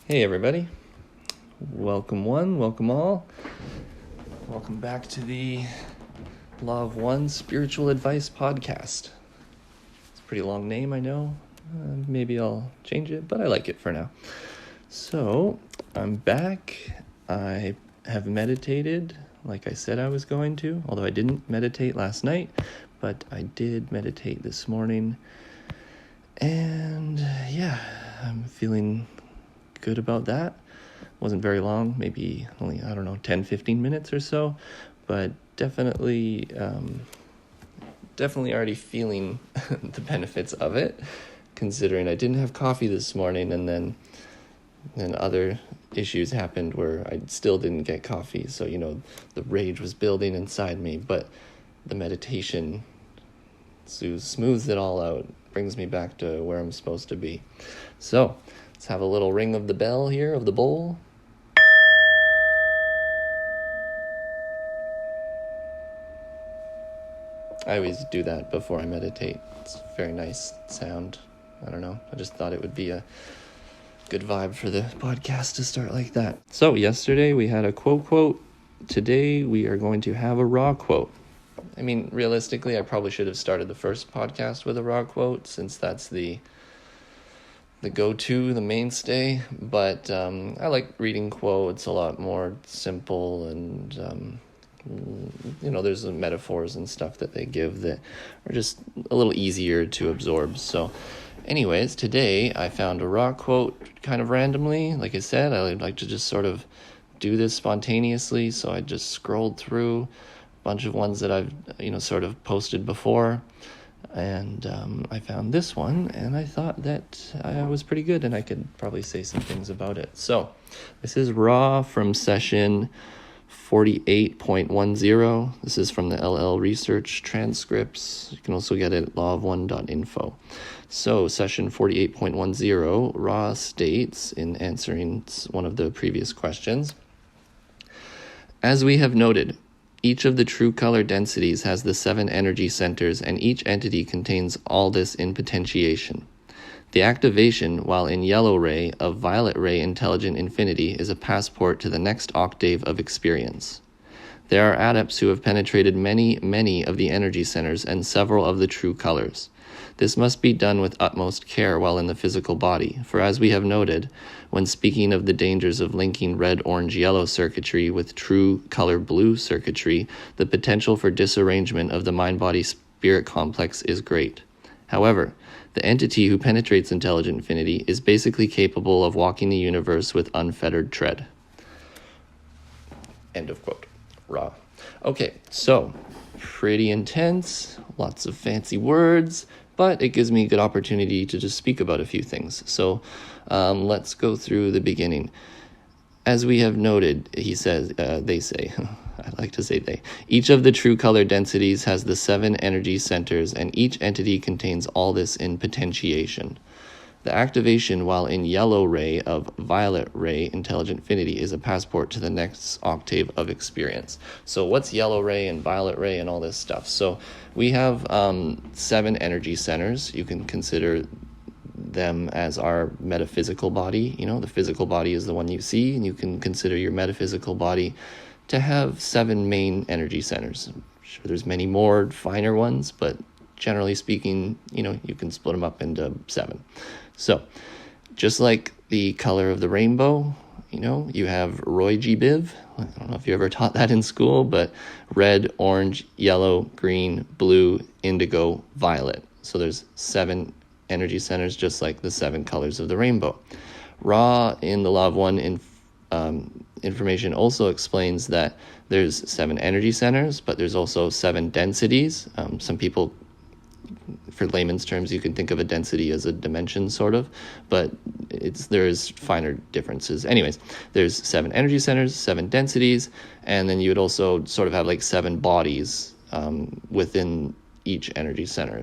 Hey everybody, welcome one, welcome all. Welcome back to the Law of One Spiritual Advice Podcast. It's a pretty long name, I know. Maybe I'll change it, but I like it for now. So, I'm back. I have meditated like I said I was going to, although I didn't meditate last night, but I did meditate this morning. And yeah, I'm feeling good about that. Wasn't very long, maybe only, 10-15 minutes or so, but definitely already feeling the benefits of it, considering I didn't have coffee this morning, and then other issues happened where I still didn't get coffee, so the rage was building inside me, but the meditation smooths it all out, brings me back to where I'm supposed to be. So let's have a little ring of the bell here, of the bowl. I always do that before I meditate. It's a very nice sound. I don't know. I just thought it would be a good vibe for the podcast to start like that. So yesterday we had a quote. Today we are going to have a raw quote. I mean, realistically, I probably should have started the first podcast with a raw quote, since that's the go-to, the mainstay, but I like reading quotes, a lot more simple, and there's metaphors and stuff that they give that are just a little easier to absorb. So anyways, today I found a raw quote kind of randomly. Like I said, I like to just sort of do this spontaneously, so I just scrolled through a bunch of ones that I've sort of posted before, and I found this one, and I thought that I was pretty good, and I could probably say some things about it. So this is raw from session 48.10. This is from the LL Research transcripts. You can also get it at lawofone.info. So session 48.10, Ra states, in answering one of the previous questions, as we have noted, each of the true color densities has the 7 energy centers, and each entity contains all this in potentiation. The activation, while in yellow ray, of violet ray intelligent infinity is a passport to the next octave of experience. There are adepts who have penetrated many of the energy centers and several of the true colors. This must be done with utmost care while in the physical body, for as we have noted, when speaking of the dangers of linking red, orange, yellow circuitry with true color blue circuitry, the potential for disarrangement of the mind-body-spirit complex is great. However, the entity who penetrates intelligent infinity is basically capable of walking the universe with unfettered tread. End of quote. Raw. Okay, so pretty intense, lots of fancy words, but it gives me a good opportunity to just speak about a few things. So let's go through the beginning. As we have noted, he says, they say, I like to say they, each of the true color densities has the 7 energy centers, and each entity contains all this in potentiation. The activation, while in yellow ray, of violet ray intelligent infinity is a passport to the next octave of experience. So what's yellow ray and violet ray and all this stuff? So we have 7 energy centers. You can consider them as our metaphysical body. The physical body is the one you see, and you can consider your metaphysical body to have 7 main energy centers. I'm sure there's many more finer ones, but generally speaking, you can split them up into 7. So just like the color of the rainbow, you have ROYGBIV. I don't know if you ever taught that in school, but red, orange, yellow, green, blue, indigo, violet. So there's 7 energy centers, just like the 7 colors of the rainbow. Ra in the Law of One information also explains that there's 7 energy centers, but there's also 7 densities. Some people, for layman's terms, you can think of a density as a dimension, sort of, but there's finer differences. Anyways, there's 7 energy centers, 7 densities, and then you would also sort of have like 7 bodies within each energy center.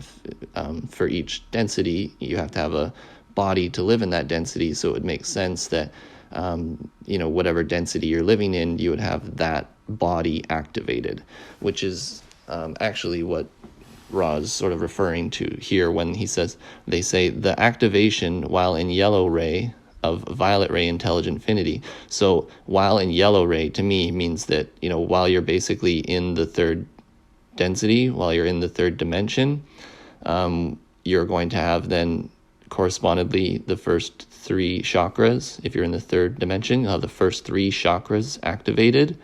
For each density, you have to have a body to live in that density, so it would make sense that whatever density you're living in, you would have that body activated, which is actually what Ra is sort of referring to here when he says, they say, the activation while in yellow ray of violet ray intelligent infinity. So while in yellow ray, to me, means that, while you're basically in the third density, while you're in the third dimension, you're going to have then correspondingly the first 3 chakras. If you're in the third dimension, you'll have the first 3 chakras activated,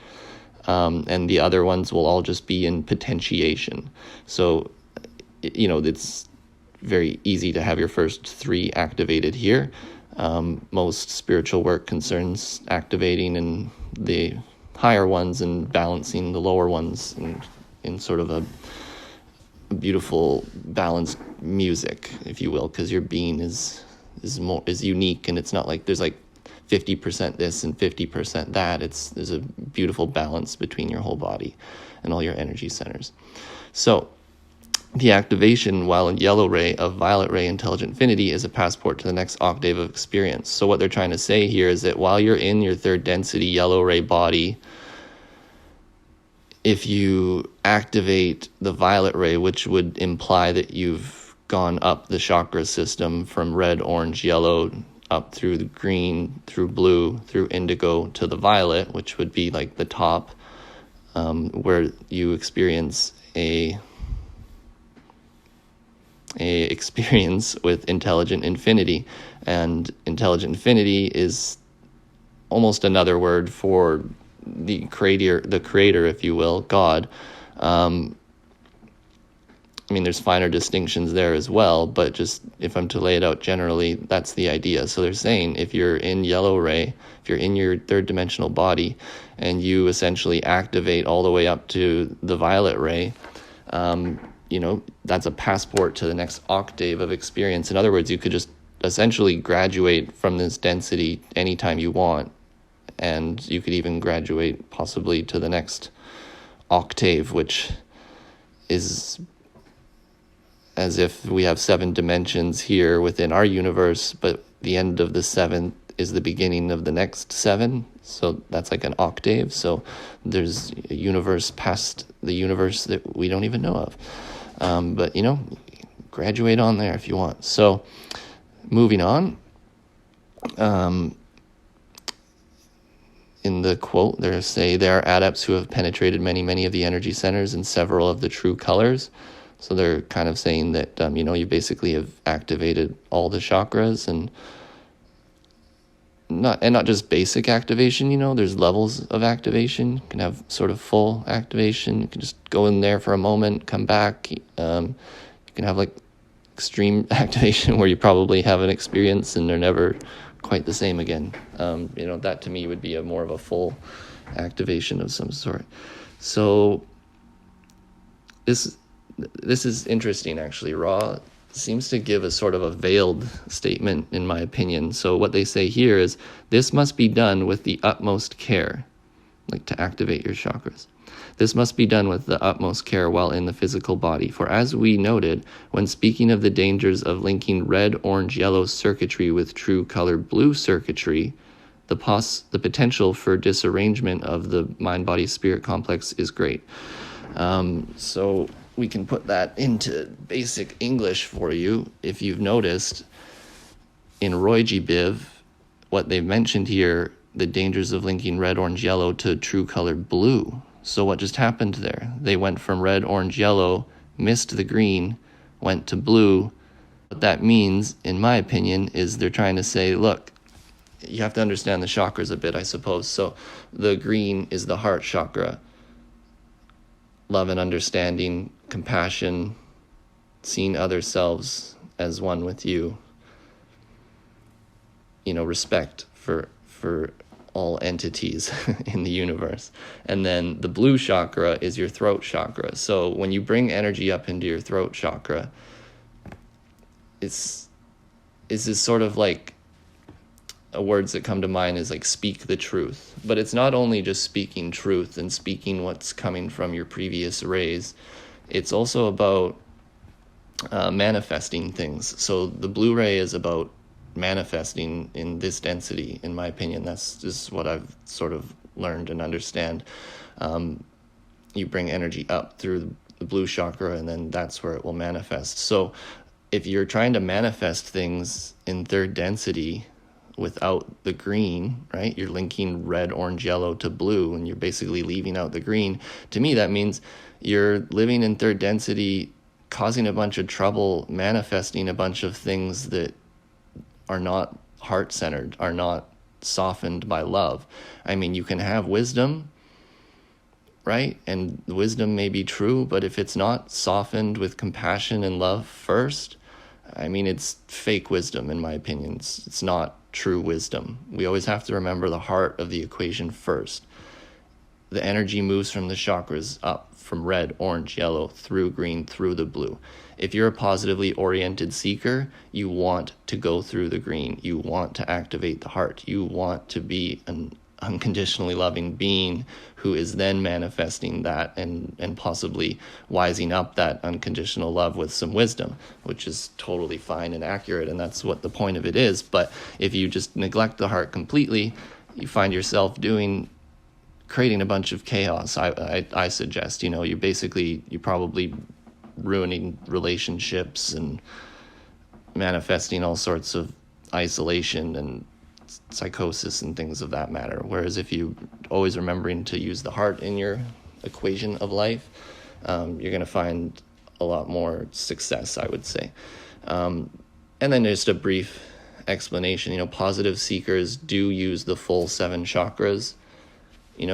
and the other ones will all just be in potentiation. So, it's very easy to have your first 3 activated here. Most spiritual work concerns activating and the higher ones and balancing the lower ones in sort of a beautiful balanced music, if you will, because your being is unique, and it's not like there's like 50% this and 50% that. There's a beautiful balance between your whole body and all your energy centers. So the activation while in yellow ray of violet ray intelligent infinity is a passport to the next octave of experience. So what they're trying to say here is that while you're in your third density yellow ray body, if you activate the violet ray, which would imply that you've gone up the chakra system from red, orange, yellow, up through the green, through blue, through indigo to the violet, which would be like the top, where you experience a experience with intelligent infinity. And intelligent infinity is almost another word for the creator, if you will, God. There's finer distinctions there as well, but just if I'm to lay it out generally, that's the idea. So they're saying if you're in yellow ray, if you're in your third dimensional body, and you essentially activate all the way up to the violet ray, that's a passport to the next octave of experience. In other words, you could just essentially graduate from this density anytime you want, and you could even graduate possibly to the next octave, which is as if we have 7 dimensions here within our universe, but the end of the 7th is the beginning of the next 7. So that's like an octave. So there's a universe past the universe that we don't even know of. But, graduate on there if you want. So moving on. In the quote, there are adepts who have penetrated many of the energy centers and several of the true colors. So they're kind of saying that, you basically have activated all the chakras, and not just basic activation, there's levels of activation. You can have sort of full activation. You can just go in there for a moment, come back. You can have like extreme activation where you probably have an experience and they're never quite the same again. That to me would be more of a full activation of some sort. So this is interesting, actually. Ra seems to give a sort of a veiled statement, in my opinion. So what they say here is, this must be done with the utmost care, like to activate your chakras. This must be done with the utmost care while in the physical body. For as we noted, when speaking of the dangers of linking red, orange, yellow circuitry with true color blue circuitry, the potential for disarrangement of the mind-body-spirit complex is great. So we can put that into basic English for you. If you've noticed, in ROYGBIV, what they've mentioned here, the dangers of linking red, orange, yellow to true color blue. So what just happened there? They went from red, orange, yellow, missed the green, went to blue. What that means, in my opinion, is they're trying to say, look, you have to understand the chakras a bit, I suppose. So the green is the heart chakra. Love and understanding, compassion, seeing other selves as one with you. Respect for all entities in the universe. And then the blue chakra is your throat chakra. So when you bring energy up into your throat chakra, it's this sort of like, words that come to mind is like speak the truth. But it's not only just speaking truth and speaking what's coming from your previous rays. It's also about manifesting things. So the blue ray is about manifesting in this density, in my opinion. That's just what I've sort of learned and understand. You bring energy up through the blue chakra, and then that's where it will manifest. So if you're trying to manifest things in third density, without the green, right? You're linking red, orange, yellow to blue, and you're basically leaving out the green. To me, that means you're living in third density, causing a bunch of trouble, manifesting a bunch of things that are not heart-centered, are not softened by love. I mean, you can have wisdom, right? And wisdom may be true, but if it's not softened with compassion and love first, I mean, it's fake wisdom, in my opinion. It's not true wisdom. We always have to remember the heart of the equation first. The energy moves from the chakras up, from red, orange, yellow, through green, through the blue. If you're a positively oriented seeker, you want to go through the green. You want to activate the heart. You want to be an unconditionally loving being who is then manifesting that and possibly wising up that unconditional love with some wisdom, which is totally fine and accurate, and that's what the point of it is. But if you just neglect the heart completely, you find yourself creating a bunch of chaos. I suggest, you're probably ruining relationships and manifesting all sorts of isolation and psychosis and things of that matter. Whereas if you always remembering to use the heart in your equation of life, you're going to find a lot more success, I would say. And then just a brief explanation. Positive seekers do use the full 7 chakras. We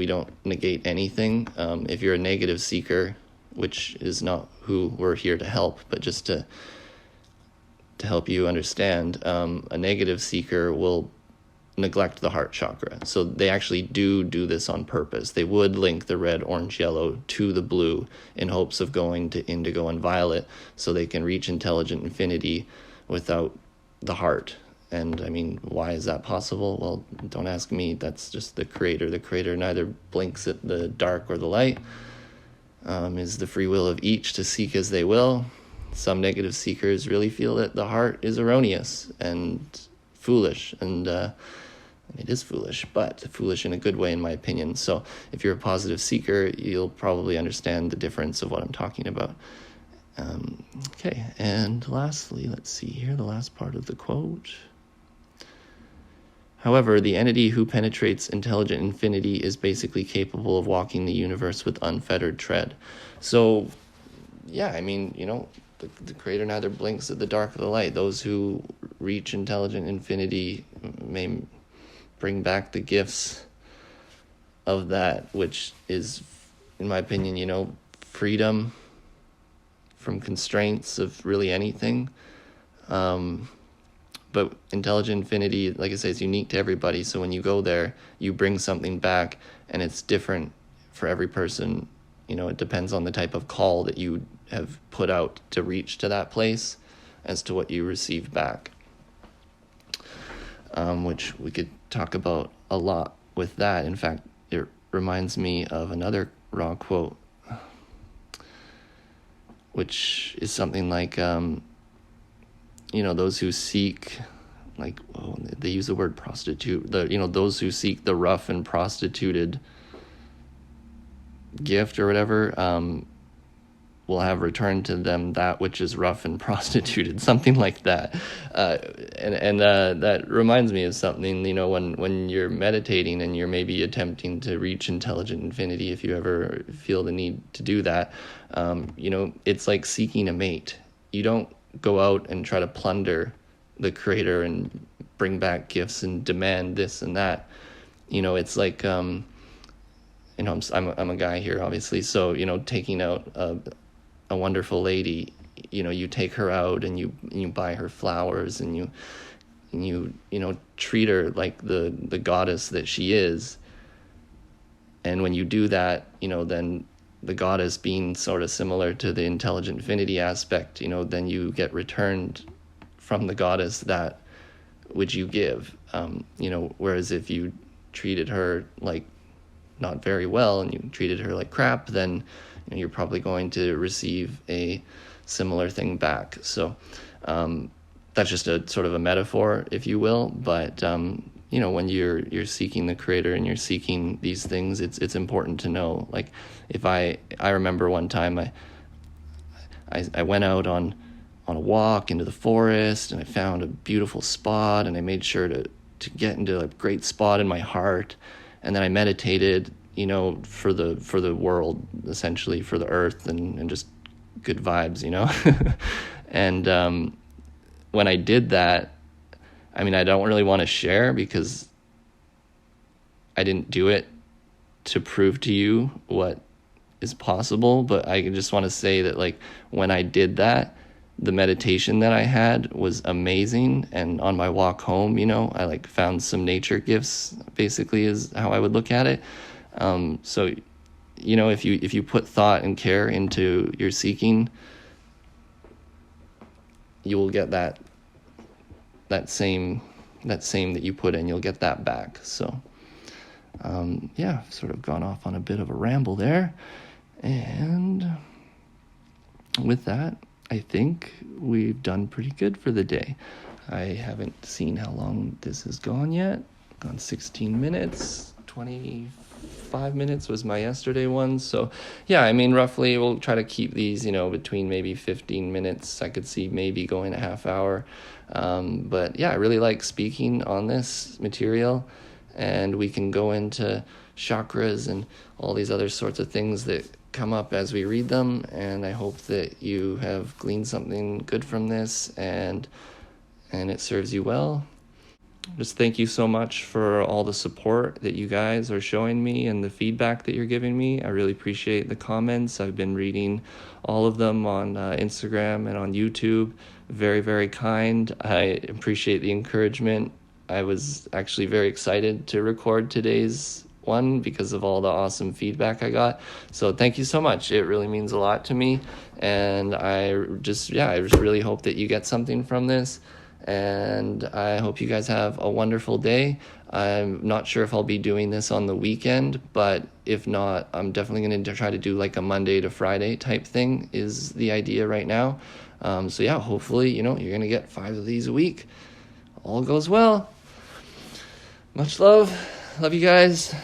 don't negate anything. If you're a negative seeker, which is not who we're here to help, but just to help you understand, a negative seeker will neglect the heart chakra. So they actually do this on purpose. They would link the red, orange, yellow to the blue in hopes of going to indigo and violet so they can reach intelligent infinity without the heart. And I mean, why is that possible? Well, don't ask me. That's just the creator. The creator neither blinks at the dark or the light. Is the free will of each to seek as they will. Some negative seekers really feel that the heart is erroneous and foolish, and it is foolish, but foolish in a good way, in my opinion. So if you're a positive seeker, you'll probably understand the difference of what I'm talking about. Okay, and lastly, let's see here, the last part of the quote. However, the entity who penetrates intelligent infinity is basically capable of walking the universe with unfettered tread. So, yeah, I mean, the creator neither blinks at the dark or the light. Those who reach intelligent infinity may bring back the gifts of that, which is, in my opinion, freedom from constraints of really anything. But intelligent infinity, like I say, is unique to everybody. So when you go there, you bring something back, and it's different for every person. It depends on the type of call that you have put out to reach to that place as to what you receive back, which we could talk about a lot with that. In fact, it reminds me of another raw quote, which is something like, those who seek, they use the word prostitute, those who seek the rough and prostituted gift or whatever, will have returned to them that which is rough and prostituted, something like that. And that reminds me of something, when you're meditating and you're maybe attempting to reach intelligent infinity, if you ever feel the need to do that, it's like seeking a mate. You don't go out and try to plunder the creator and bring back gifts and demand this and that. It's like, I'm a guy here, obviously. So, taking out a wonderful lady, you take her out and you buy her flowers and you treat her like the goddess that she is. And when you do that, then the goddess being sort of similar to the intelligent infinity aspect, then you get returned from the goddess that which you give. Whereas if you treated her like not very well and you treated her like crap, then you're probably going to receive a similar thing back. So that's just a sort of a metaphor, if you will. But when you're seeking the creator and you're seeking these things, it's important to know. Like, if I remember one time I went out on on a walk into the forest, and I found a beautiful spot, and I made sure to get into a great spot in my heart. And then I meditated, for the world, essentially, for the earth, and just good vibes, And when I did that, I don't really want to share because I didn't do it to prove to you what is possible, but I just want to say that, like, when I did that, the meditation that I had was amazing. And on my walk home, I found some nature gifts, basically, is how I would look at it. So, if you put thought and care into your seeking, you will get that same that you put in, you'll get that back. So, I've sort of gone off on a bit of a ramble there. And with that, I think we've done pretty good for the day. I haven't seen how long this has gone yet. Gone 16 minutes, 25 minutes was my yesterday one. So roughly we'll try to keep these, between maybe 15 minutes. I could see maybe going a half hour. But I really like speaking on this material, and we can go into chakras and all these other sorts of things that come up as we read them. And I hope that you have gleaned something good from this, and it serves you well. Just thank you so much for all the support that you guys are showing me and the feedback that you're giving me. I really appreciate the comments. I've been reading all of them on Instagram and on YouTube. Very, very kind. I appreciate the encouragement. I was actually very excited to record today's one because of all the awesome feedback I got. So thank you so much. It really means a lot to me. And I just really hope that you get something from this. And I hope you guys have a wonderful day. I'm not sure if I'll be doing this on the weekend, but if not, I'm definitely going to try to do like a Monday to Friday type thing is the idea right now. Hopefully, you're going to get 5 of these a week. All goes well. Much love. Love you guys.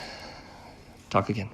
Talk again.